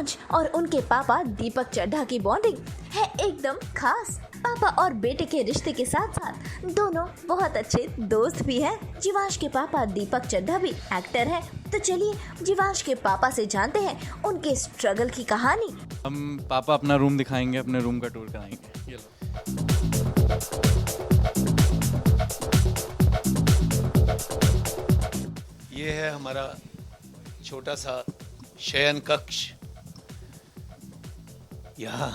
मनोज और उनके पापा दीपक चड्ढा की बॉन्डिंग है एकदम खास। पापा और बेटे के रिश्ते के साथ साथ दोनों बहुत अच्छे दोस्त भी हैं। जीवांश के पापा दीपक चड्ढा भी एक्टर हैं। तो चलिए जीवांश के पापा से जानते हैं उनके स्ट्रगल की कहानी। हम पापा अपना रूम दिखाएंगे, अपने रूम का टूर कराएंगे। ये लो। ये है हमारा छोटा सा शयन कक्ष। यहाँ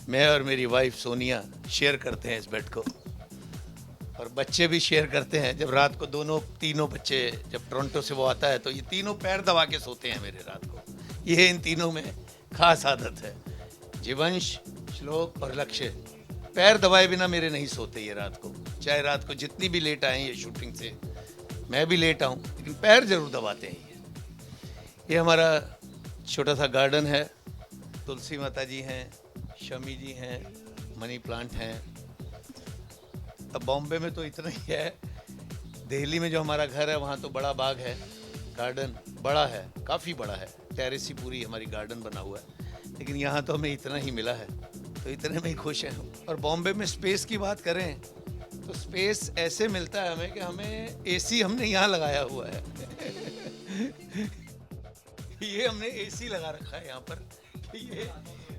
मैं और मेरी वाइफ सोनिया शेयर करते हैं इस बेड को, और बच्चे भी शेयर करते हैं। जब रात को तीनों बच्चे जब टोरंटो से वो आता है तो ये तीनों पैर दबा के सोते हैं मेरे रात को। ये इन तीनों में खास आदत है। जीवंश, श्लोक और लक्ष्य पैर दबाए बिना मेरे नहीं सोते ये रात को। चाहे रात को जितनी भी लेट आए ये शूटिंग से, मैं भी लेट आऊँ, लेकिन पैर जरूर दबाते हैं ये हमारा छोटा सा गार्डन है। तुलसी माता जी हैं, शमी जी हैं, मनी प्लांट हैं। अब बॉम्बे में तो इतना ही है। दिल्ली में जो हमारा घर है वहाँ तो बड़ा बाग है, गार्डन बड़ा है, काफ़ी बड़ा है, टेरेस ही पूरी हमारी गार्डन बना हुआ है। लेकिन यहाँ तो हमें इतना ही मिला है, तो इतने में ही खुश हैं। और बॉम्बे में स्पेस की बात करें तो स्पेस ऐसे मिलता है हमें कि हमें एसी हमने यहाँ लगाया हुआ है। ये हमने एसी लगा रखा है यहाँ पर कि ये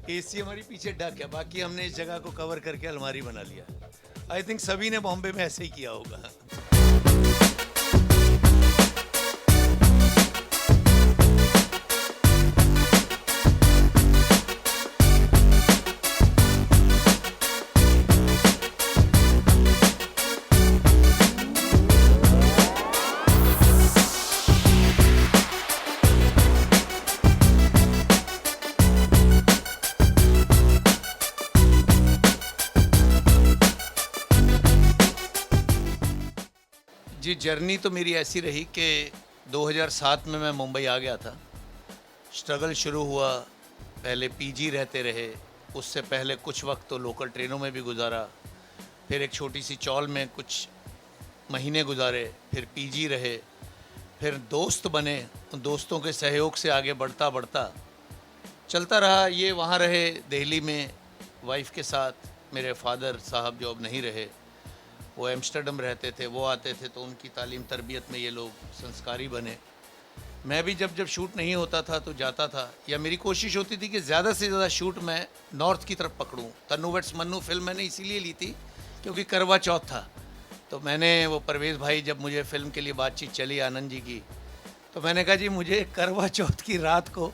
एसी हमारी पीछे डक है। बाकी हमने इस जगह को कवर करके अलमारी बना लिया। आई थिंक सभी ने बॉम्बे में ऐसे ही किया होगा। जी, जर्नी तो मेरी ऐसी रही कि 2007 में मैं मुंबई आ गया था। स्ट्रगल शुरू हुआ, पहले पीजी रहते रहे, उससे पहले कुछ वक्त तो लोकल ट्रेनों में भी गुजारा, फिर एक छोटी सी चौल में कुछ महीने गुजारे, फिर पीजी रहे, फिर दोस्त बने। उन दोस्तों के सहयोग से आगे बढ़ता बढ़ता चलता रहा। ये वहाँ रहे दिल्ली में वाइफ के साथ। मेरे फादर साहब जो अब नहीं रहे, वो एम्स्टर्डम रहते थे, वो आते थे तो उनकी तालीम तरबियत में ये लोग संस्कारी बने। मैं भी जब शूट नहीं होता था तो जाता था, या मेरी कोशिश होती थी कि ज़्यादा से ज़्यादा शूट मैं नॉर्थ की तरफ पकड़ूं। तन्नू वेट्स मन्नू फिल्म मैंने इसीलिए ली थी क्योंकि करवा चौथ था। तो मैंने वो परवेज़ भाई, जब मुझे फ़िल्म के लिए बातचीत चली आनंद जी की, तो मैंने कहा जी मुझे करवा चौथ की रात को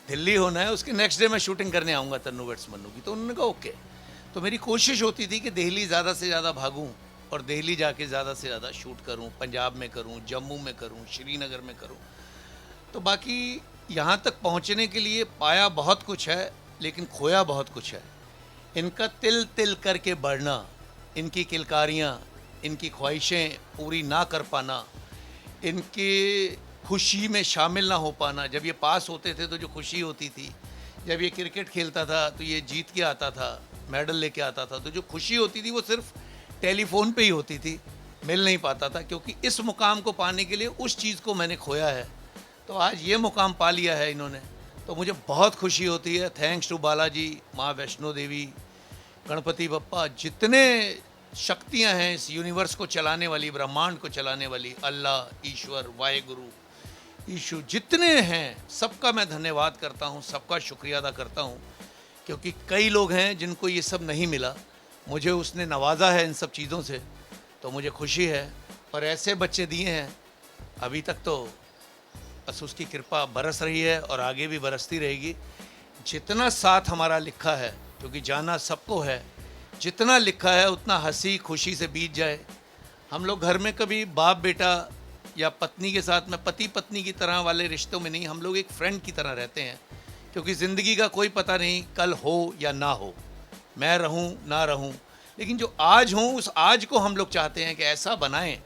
दिल्ली होना है, उसके नेक्स्ट डे मैं शूटिंग करने आऊँगा तन्नू वेट्स मन्नू की। तो उन्होंने कहा ओके। तो मेरी कोशिश होती थी कि दिल्ली ज़्यादा से ज़्यादा भागूँ और दिल्ली जाके ज़्यादा से ज़्यादा शूट करूं। पंजाब में करूं, जम्मू में करूं, श्रीनगर में करूं। तो बाकी यहाँ तक पहुँचने के लिए पाया बहुत कुछ है, लेकिन खोया बहुत कुछ है। इनका तिल तिल करके बढ़ना, इनकी किलकारियाँ, इनकी ख्वाहिशें पूरी ना कर पाना, इनकी खुशी में शामिल ना हो पाना। जब ये पास होते थे तो जो खुशी होती थी, जब ये क्रिकेट खेलता था तो ये जीत के आता था, मेडल लेके आता था, तो जो खुशी होती थी वो सिर्फ टेलीफोन पे ही होती थी, मिल नहीं पाता था। क्योंकि इस मुकाम को पाने के लिए उस चीज़ को मैंने खोया है। तो आज ये मुकाम पा लिया है इन्होंने, तो मुझे बहुत खुशी होती है। थैंक्स टू बालाजी, माँ वैष्णो देवी, गणपति बप्पा, जितने शक्तियाँ हैं इस यूनिवर्स को चलाने वाली, ब्रह्मांड को चलाने वाली, अल्लाह, ईश्वर, वाहेगुरु, ईशु, जितने हैं सबका मैं धन्यवाद करता हूँ, सबका शुक्रिया अदा करता हूँ। क्योंकि कई लोग हैं जिनको ये सब नहीं मिला, मुझे उसने नवाजा है इन सब चीज़ों से, तो मुझे खुशी है। और ऐसे बच्चे दिए हैं, अभी तक तो बस उसकी कृपा बरस रही है और आगे भी बरसती रहेगी। जितना साथ हमारा लिखा है, क्योंकि जाना सबको है, जितना लिखा है उतना हंसी खुशी से बीत जाए। हम लोग घर में कभी बाप बेटा या पत्नी के साथ में पति पत्नी की तरह वाले रिश्तों में नहीं, हम लोग एक फ्रेंड की तरह रहते हैं। क्योंकि ज़िंदगी का कोई पता नहीं कल हो या ना हो, मैं रहूं ना रहूं, लेकिन जो आज हूं उस आज को हम लोग चाहते हैं कि ऐसा बनाएं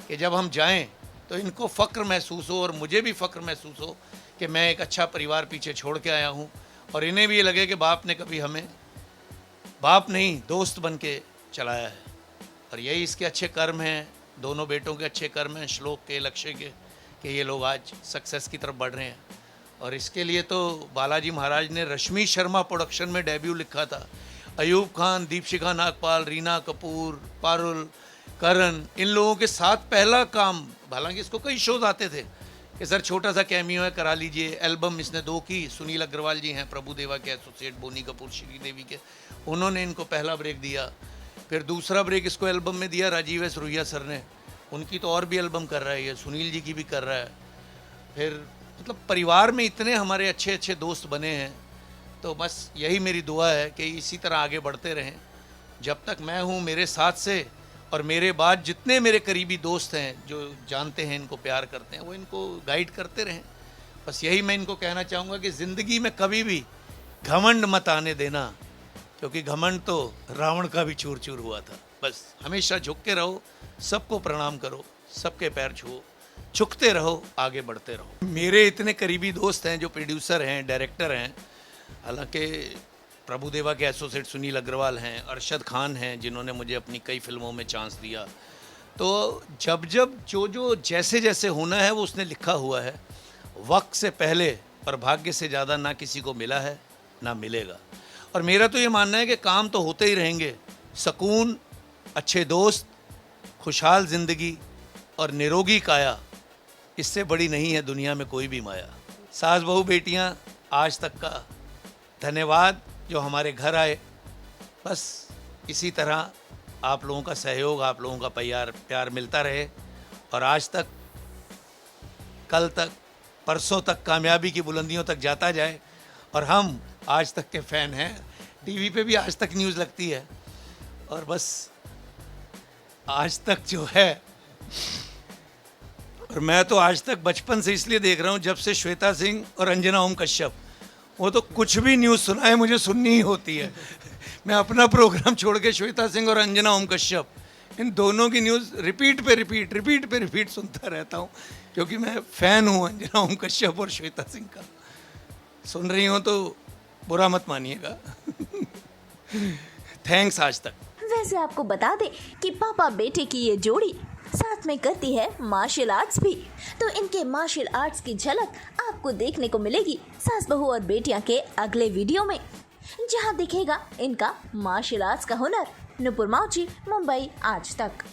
कि जब हम जाएं तो इनको फ़ख्र महसूस हो और मुझे भी फ़ख्र महसूस हो कि मैं एक अच्छा परिवार पीछे छोड़ के आया हूं। और इन्हें भी ये लगे कि बाप ने कभी हमें बाप नहीं दोस्त बन के चलाया है। और यही इसके अच्छे कर्म हैं, दोनों बेटों के अच्छे कर्म हैं, श्लोक के, लक्ष्य के, कि ये लोग आज सक्सेस की तरफ बढ़ रहे हैं। और इसके लिए तो बालाजी महाराज ने रश्मि शर्मा प्रोडक्शन में डेब्यू लिखा था। अयूब खान, दीपशिखा नागपाल, रीना कपूर, पारुल, करण, इन लोगों के साथ पहला काम। हालांकि इसको कई शोज आते थे कि सर छोटा सा कैमियो है, करा लीजिए। एल्बम इसने 2 की। सुनील अग्रवाल जी हैं प्रभुदेवा के एसोसिएट, बोनी कपूर श्रीदेवी के, उन्होंने इनको पहला ब्रेक दिया। फिर दूसरा ब्रेक इसको एल्बम में दिया राजीव एस रुइया सर ने। उनकी तो और भी एल्बम कर रहा है ये, सुनील जी की भी कर रहा है। फिर मतलब परिवार में इतने हमारे अच्छे अच्छे दोस्त बने हैं, तो बस यही मेरी दुआ है कि इसी तरह आगे बढ़ते रहें। जब तक मैं हूँ मेरे साथ से, और मेरे बाद जितने मेरे करीबी दोस्त हैं जो जानते हैं इनको, प्यार करते हैं, वो इनको गाइड करते रहें। बस यही मैं इनको कहना चाहूँगा कि ज़िंदगी में कभी भी घमंड मत आने देना, क्योंकि घमंड तो रावण का भी चूर चूर हुआ था। बस हमेशा झुक के रहो, सबको प्रणाम करो, सबके पैर छुओ, झुकते रहो, आगे बढ़ते रहो। मेरे इतने करीबी दोस्त हैं जो प्रोड्यूसर हैं, डायरेक्टर हैं। हालांकि प्रभुदेवा के एसोसिएट सुनील अग्रवाल हैं, अरशद खान हैं जिन्होंने मुझे अपनी कई फिल्मों में चांस दिया। तो जब जब जो जैसे जैसे होना है वो उसने लिखा हुआ है, वक्त से पहले और भाग्य से ज़्यादा ना किसी को मिला है ना मिलेगा। और मेरा तो ये मानना है कि काम तो होते ही रहेंगे। सुकून, अच्छे दोस्त, खुशहाल ज़िंदगी और निरोगी काया, इससे बड़ी नहीं है दुनिया में कोई भी माया। सास बहू बेटियां आज तक का धन्यवाद जो हमारे घर आए। बस इसी तरह आप लोगों का सहयोग, आप लोगों का प्यार मिलता रहे, और आज तक, कल तक, परसों तक कामयाबी की बुलंदियों तक जाता जाए। और हम आज तक के फ़ैन हैं। टीवी पे भी आज तक न्यूज़ लगती है, और बस आज तक जो है, और मैं तो आज तक बचपन से इसलिए देख रहा हूँ जब से श्वेता सिंह और अंजना ओम कश्यप, वो तो कुछ भी न्यूज़ सुनाए मुझे सुननी ही होती है। मैं अपना प्रोग्राम छोड़ के श्वेता सिंह और अंजना ओम कश्यप, इन दोनों की न्यूज़ रिपीट पे रिपीट सुनता रहता हूँ, क्योंकि मैं फ़ैन हूँ अंजना ओम कश्यप और श्वेता सिंह का। सुन रही हो तो बुरा मत मानिएगा। थैंक्स आज तक। वैसे आपको बता दें कि पापा बेटे की ये जोड़ी साथ में करती है मार्शल आर्ट्स भी, तो इनके मार्शल आर्ट्स की झलक आपको देखने को मिलेगी सास बहू और बेटियां के अगले वीडियो में, जहां दिखेगा इनका मार्शल आर्ट्स का हुनर। नुपुर माउची, मुंबई आज तक।